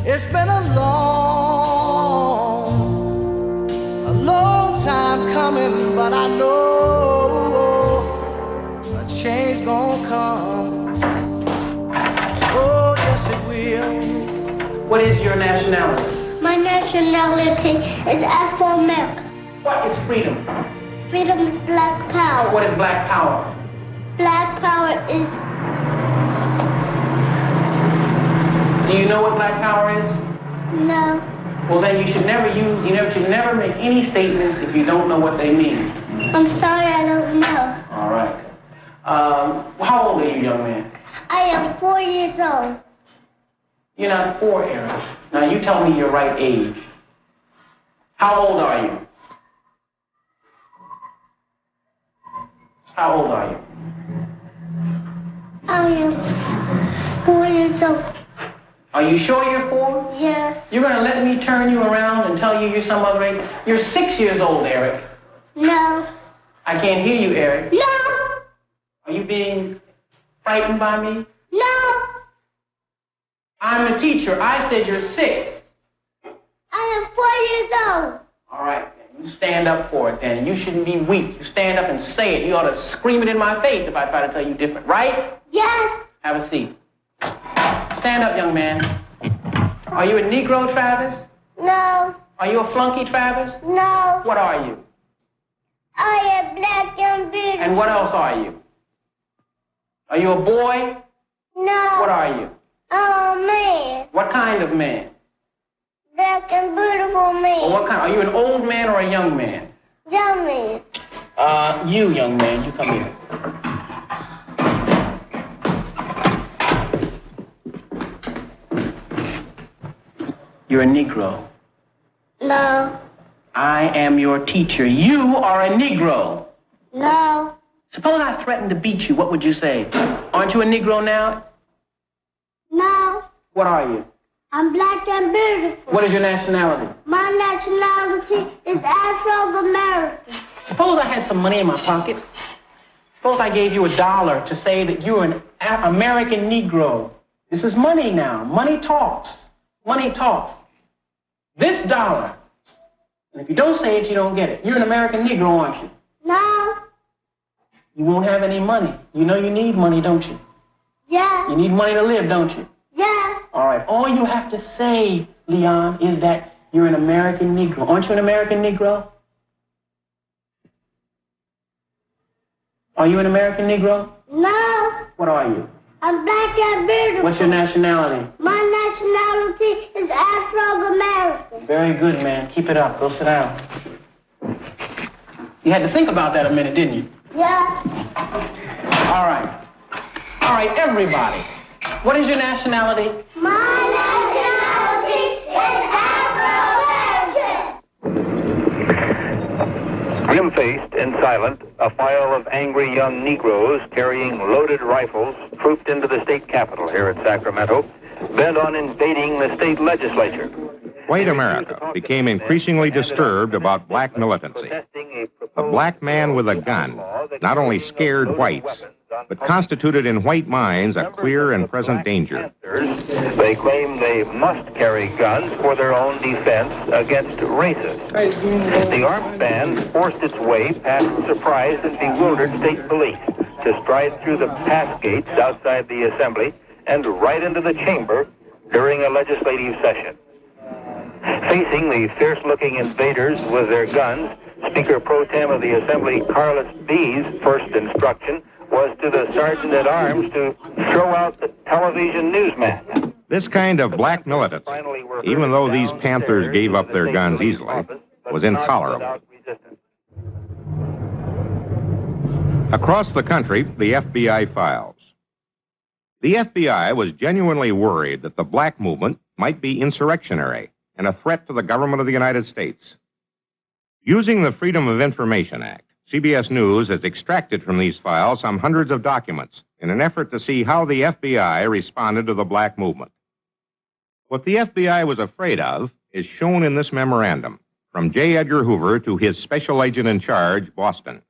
It's been a long time coming, but I know a change gonna come. Oh, yes it will. What is your nationality? My nationality is Afro-American. What is freedom? Freedom is black power. What is black power? Black power is... Do you know what black power is? No. Well, then you should never make any statements if you don't know what they mean. I'm sorry, I don't know. All right. How old are you, young man? I am 4 years old. You're not 4, Eric. Now you tell me your right age. How old are you? How old are you? I am 4 years old. Are you sure you're 4? Yes. You're going to let me turn you around and tell you you're some other age? You're 6 years old, Eric. No. I can't hear you, Eric. No. Are you being frightened by me? No. I'm a teacher. I said you're 6. I am 4 years old. All right, then. You stand up for it, then. You shouldn't be weak. You stand up and say it. You ought to scream it in my face if I try to tell you different, right? Yes. Have a seat. Stand up, young man. Are you a Negro, Travis? No. Are you a flunky, Travis? No. What are you? I am black and beautiful. And what else are you? Are you a boy? No. What are you? Oh, man. What kind of man? Black and beautiful man. Or what kind? Are you an old man or a young man? Young man. You, young man, you come here. You're a Negro. No. I am your teacher. You are a Negro. No. Suppose I threatened to beat you, what would you say? Aren't you a Negro now? No. What are you? I'm black and beautiful. What is your nationality? My nationality is Afro-American. Suppose I had some money in my pocket. Suppose I gave you $1 to say that you're an American Negro. This is money now. Money talks. Money talks. This $1. And if you don't say it, you don't get it. You're an American Negro, aren't you? No. You won't have any money. You know you need money, don't you? Yes. You need money to live, don't you? Yes. All right. All you have to say, Leon, is that you're an American Negro. Aren't you an American Negro? Are you an American Negro? No. What are you? I'm black and beautiful. What's your nationality? My nationality is Afro-American. Very good, man. Keep it up. Go sit down. You had to think about that a minute, didn't you? Yes. All right. All right, everybody. What is your nationality? My nationality is Afro-American. Grim-faced and silent, a file of angry young Negroes carrying loaded rifles trooped into the state capitol here in Sacramento, bent on invading the state legislature. White America became increasingly disturbed about black militancy. A black man with a gun not only scared whites, but constituted in white minds a clear and present danger. They claim they must carry guns for their own defense against racists. The armed band forced its way past surprised and bewildered state police to stride through the pass gates outside the assembly and right into the chamber during a legislative session. Facing the fierce-looking invaders with their guns, Speaker Pro Tem of the Assembly, Carlos B's first instruction was to the Sergeant-at-Arms to throw out the television newsman. This kind of black militancy, even though these Panthers gave up their guns easily, was intolerable. Across the country, the FBI files. The FBI was genuinely worried that the black movement might be insurrectionary and a threat to the government of the United States. Using the Freedom of Information Act, CBS News has extracted from these files some hundreds of documents in an effort to see how the FBI responded to the black movement. What the FBI was afraid of is shown in this memorandum from J. Edgar Hoover to his special agent in charge, Boston.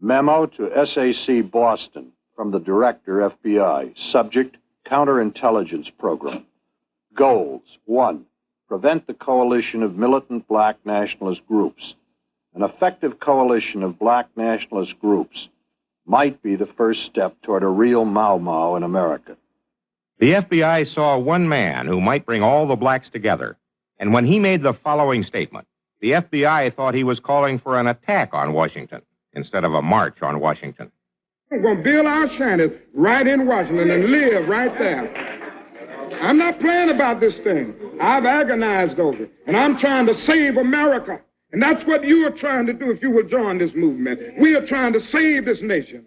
Memo to SAC Boston from the Director, FBI. Subject, Counterintelligence Program. Goals. 1. Prevent the coalition of militant black nationalist groups. An effective coalition of black nationalist groups might be the first step toward a real Mau Mau in America. The FBI saw one man who might bring all the blacks together, and when he made the following statement, the FBI thought he was calling for an attack on Washington instead of a march on Washington. We're going to build our shanties right in Washington and live right there. I'm not playing about this thing. I've agonized over it, and I'm trying to save America. And that's what you are trying to do if you will join this movement. We are trying to save this nation.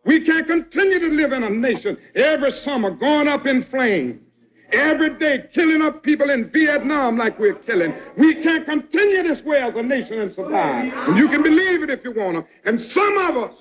We can't continue to live in a nation every summer going up in flames, every day killing up people in Vietnam like we're killing. We can't continue this way as a nation and survive. And you can believe it if you want to. And some of us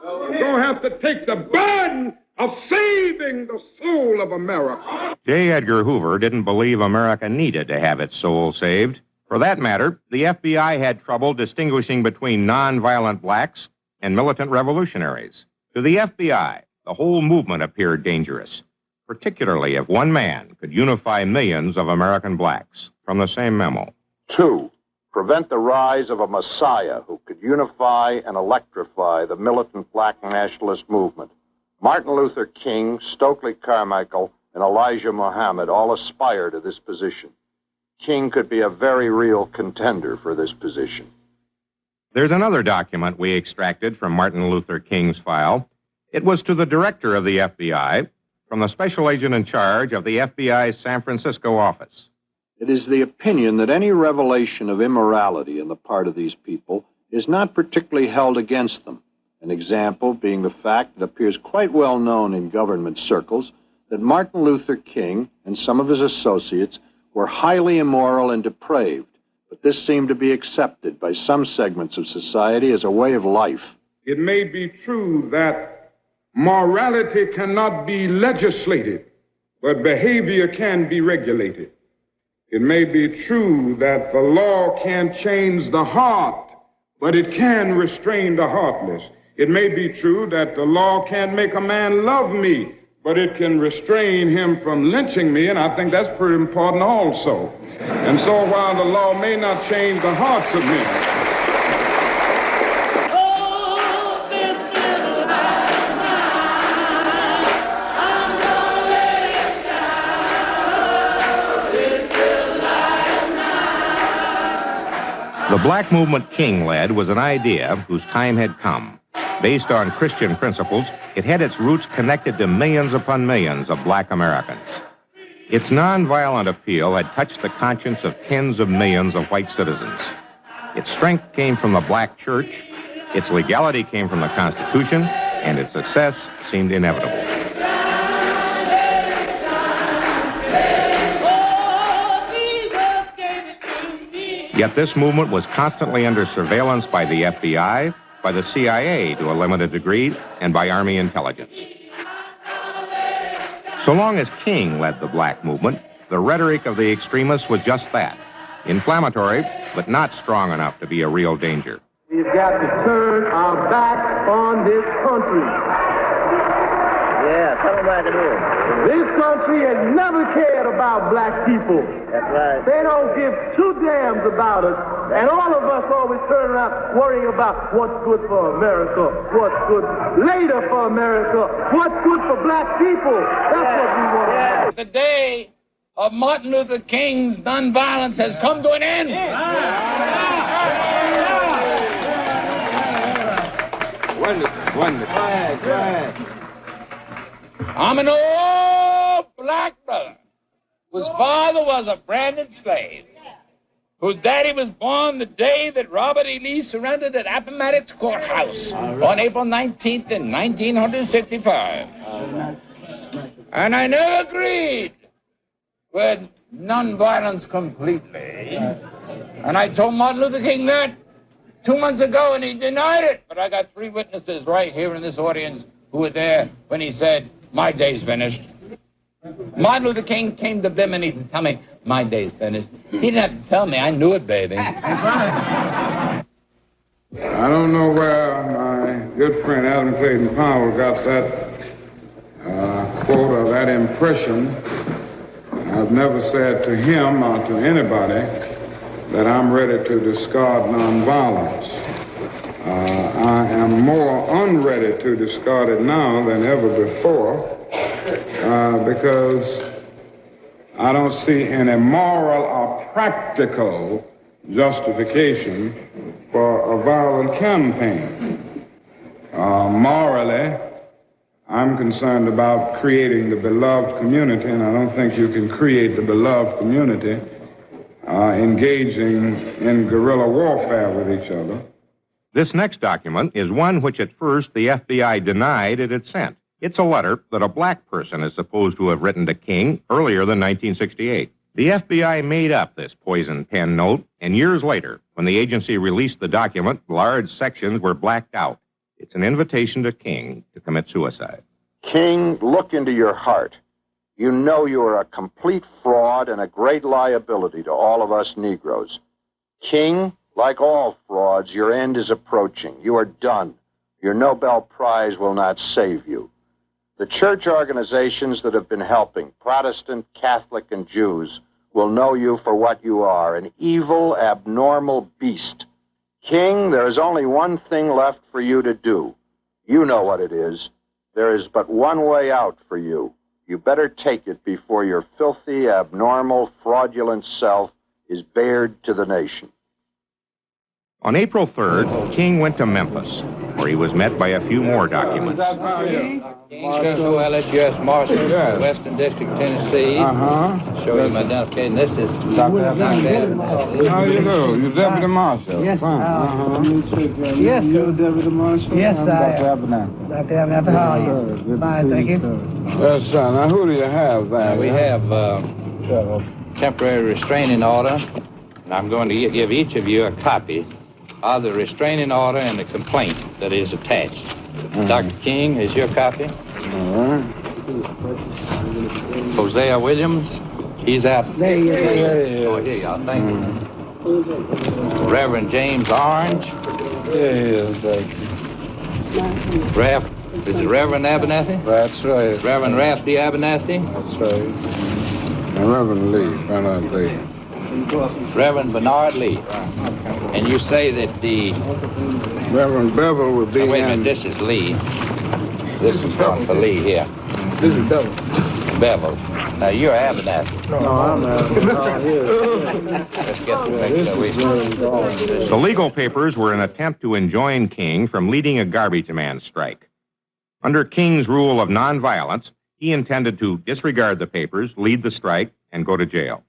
are going to have to take the burden of saving the soul of America. J. Edgar Hoover didn't believe America needed to have its soul saved. For that matter, the FBI had trouble distinguishing between nonviolent blacks and militant revolutionaries. To the FBI, the whole movement appeared dangerous, particularly if one man could unify millions of American blacks. From the same memo. 2. Prevent the rise of a messiah who could unify and electrify the militant black nationalist movement. Martin Luther King, Stokely Carmichael, and Elijah Muhammad all aspire to this position. King could be a very real contender for this position. There's another document we extracted from Martin Luther King's file. It was to the director of the FBI from the special agent in charge of the FBI's San Francisco office. It is the opinion that any revelation of immorality on the part of these people is not particularly held against them. An example being the fact that appears quite well known in government circles that Martin Luther King and some of his associates were highly immoral and depraved, but this seemed to be accepted by some segments of society as a way of life. It may be true that morality cannot be legislated, but behavior can be regulated. It may be true that the law can't change the heart, but it can restrain the heartless. It may be true that the law can't make a man love me, but it can restrain him from lynching me, and I think that's pretty important also. And so while the law may not change the hearts of men, the black movement King led was an idea whose time had come. Based on Christian principles, it had its roots connected to millions upon millions of black Americans. Its nonviolent appeal had touched the conscience of tens of millions of white citizens. Its strength came from the black church, its legality came from the Constitution, and its success seemed inevitable. Yet this movement was constantly under surveillance by the FBI, by the CIA to a limited degree, and by Army intelligence. So long as King led the black movement, the rhetoric of the extremists was just that, inflammatory, but not strong enough to be a real danger. We've got to turn our backs on this country. Yeah, tell them what to do. This country has never cared about black people. That's right. They don't give two damns about us. And all of us always turn around worrying about what's good for America, what's good later for America, what's good for black people. That's what we want. Yeah. The day of Martin Luther King's nonviolence has come to an end. Wonderful, wonderful. Go ahead. I'm an old black brother whose father was a branded slave, whose daddy was born the day that Robert E. Lee surrendered at Appomattox Courthouse on April 19th in 1965. And I never agreed with nonviolence completely. And I told Martin Luther King that 2 months ago, and he denied it. But I got 3 witnesses right here in this audience who were there when he said, my day's finished. Martin Luther King came to them and he didn't tell me, my day's finished. He didn't have to tell me, I knew it, baby. I don't know where my good friend Adam Clayton Powell got that quote or that impression I've never said to him or to anybody that I'm ready to discard nonviolence. I am more unready to discard it now than ever before because I don't see any moral or practical justification for a violent campaign. Morally, I'm concerned about creating the beloved community, and I don't think you can create the beloved community engaging in guerrilla warfare with each other. This next document is one which at first the FBI denied it had sent. It's a letter that a black person is supposed to have written to King earlier than 1968. The FBI made up this poison pen note, and years later, when the agency released the document, large sections were blacked out. It's an invitation to King to commit suicide. King, look into your heart. You know you are a complete fraud and a great liability to all of us Negroes. King, like all frauds, your end is approaching. You are done. Your Nobel Prize will not save you. The church organizations that have been helping, Protestant, Catholic, and Jews, will know you for what you are, an evil, abnormal beast. King, there is only one thing left for you to do. You know what it is. There is but one way out for you. You better take it before your filthy, abnormal, fraudulent self is bared to the nation. On April 3rd, King went to Memphis, where he was met by a few more documents. Special LSUS Marshal, Western District, Tennessee. Show you my identification. This is Dr. Evans. How do you do? You're Deputy Marshal. Yes. Yes, you're Deputy Marshal. Yes, I Dr. am. Abernathy. Dr. Abernathy, how are you? Fine, thank you. Yes, sir. Now, who do you have there? We have temporary restraining order, and I'm going to give each of you a copy of the restraining order and the complaint that is attached. Dr. King, is your copy? Hosea Williams, he's out. There he is. Oh, here you are, thank you. Reverend James Orange. There he is, Is it Reverend Abernathy? That's right. Reverend Ralph D. Abernathy. That's right. And Reverend Lee, Bernard Lee. Reverend Bernard Lee. And you say that the... Reverend Bevel would be wait a minute, this is Lee. This is one for Lee here. This is Bevel. Bevel. Now, you're Abernathy. No, I'm Let's get the picture. The legal papers were an attempt to enjoin King from leading a garbage man strike. Under King's rule of nonviolence, he intended to disregard the papers, lead the strike, and go to jail.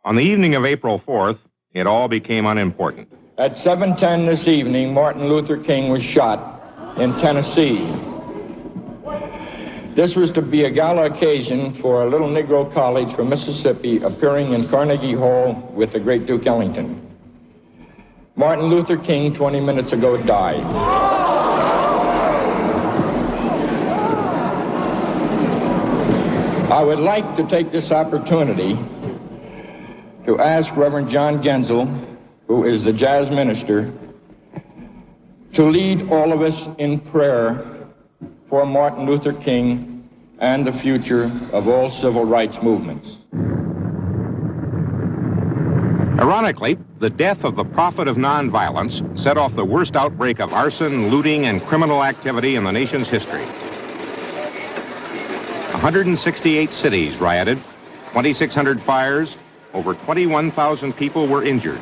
On the evening of April 4th, it all became unimportant. At 7:10 this evening, Martin Luther King was shot in Tennessee. This was to be a gala occasion for a little Negro college from Mississippi appearing in Carnegie Hall with the great Duke Ellington. Martin Luther King, 20 minutes ago, died. I would like to take this opportunity to ask Reverend John Genzel, who is the jazz minister, to lead all of us in prayer for Martin Luther King and the future of all civil rights movements. Ironically, the death of the prophet of nonviolence set off the worst outbreak of arson, looting, and criminal activity in the nation's history. 168 cities rioted, 2,600 fires, over 21,000 people were injured.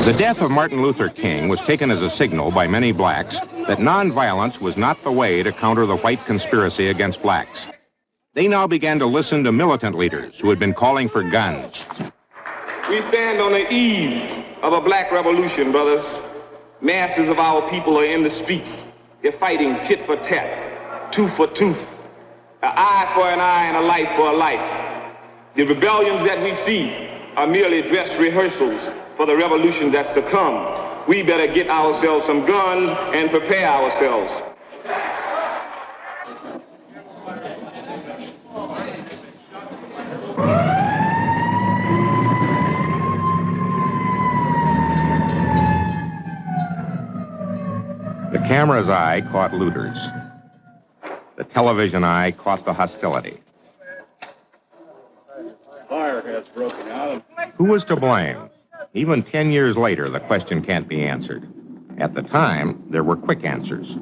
The death of Martin Luther King was taken as a signal by many blacks that nonviolence was not the way to counter the white conspiracy against blacks. They now began to listen to militant leaders who had been calling for guns. We stand on the eve of a black revolution, brothers. Masses of our people are in the streets. They're fighting tit for tat, tooth for tooth, an eye for an eye and a life for a life. The rebellions that we see are merely dress rehearsals for the revolution that's to come. We better get ourselves some guns and prepare ourselves. The camera's eye caught looters. The television eye caught the hostility. Fire has broken out. Who was to blame? Even 10 years later, the question can't be answered. At the time, there were quick answers.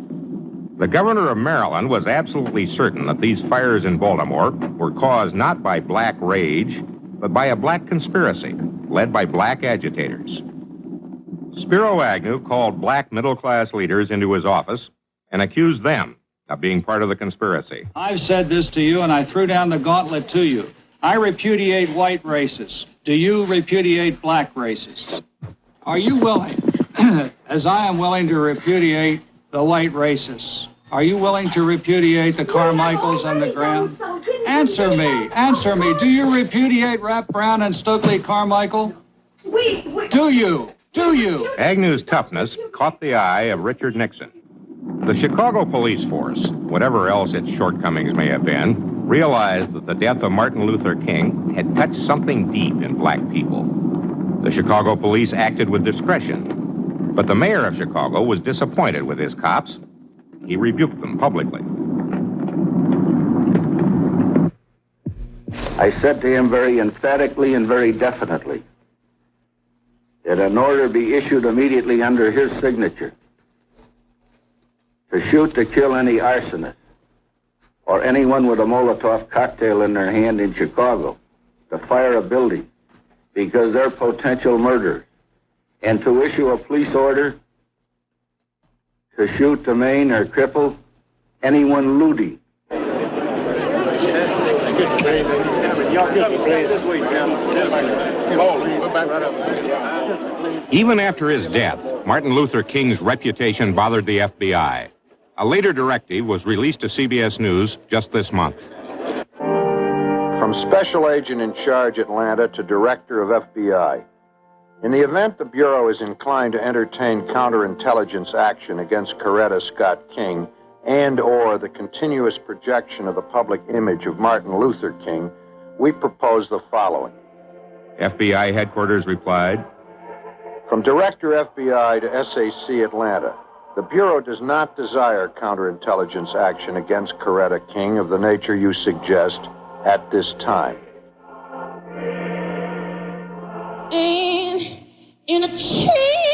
The governor of Maryland was absolutely certain that these fires in Baltimore were caused not by black rage, but by a black conspiracy led by black agitators. Spiro Agnew called black middle-class leaders into his office and accused them of being part of the conspiracy. I've said this to you, and I threw down the gauntlet to you. I repudiate white racists. Do you repudiate black racists? Are you willing, as I am willing to repudiate the white racists, are you willing to repudiate the Carmichaels and the Grahams? Answer me. Answer me. Do you repudiate Rap Brown and Stokely Carmichael? Do you? Do you? Agnew's toughness caught the eye of Richard Nixon. The Chicago police force, whatever else its shortcomings may have been, realized that the death of Martin Luther King had touched something deep in black people. The Chicago police acted with discretion, but the mayor of Chicago was disappointed with his cops. He rebuked them publicly. I said to him very emphatically and very definitely that an order be issued immediately under his signature to shoot to kill any arsonist or anyone with a Molotov cocktail in their hand in Chicago, to fire a building because they're potential murderers, and to issue a police order to shoot, to maim, or cripple anyone looting. Even after his death, Martin Luther King's reputation bothered the FBI. A later directive was released to CBS News just this month. From Special Agent in Charge, Atlanta, to Director of FBI. In the event the Bureau is inclined to entertain counterintelligence action against Coretta Scott King and/or the continuous projection of the public image of Martin Luther King, we propose the following. FBI headquarters replied, From Director FBI to SAC Atlanta, the Bureau does not desire counterintelligence action against Coretta King of the nature you suggest at this time. And in a chain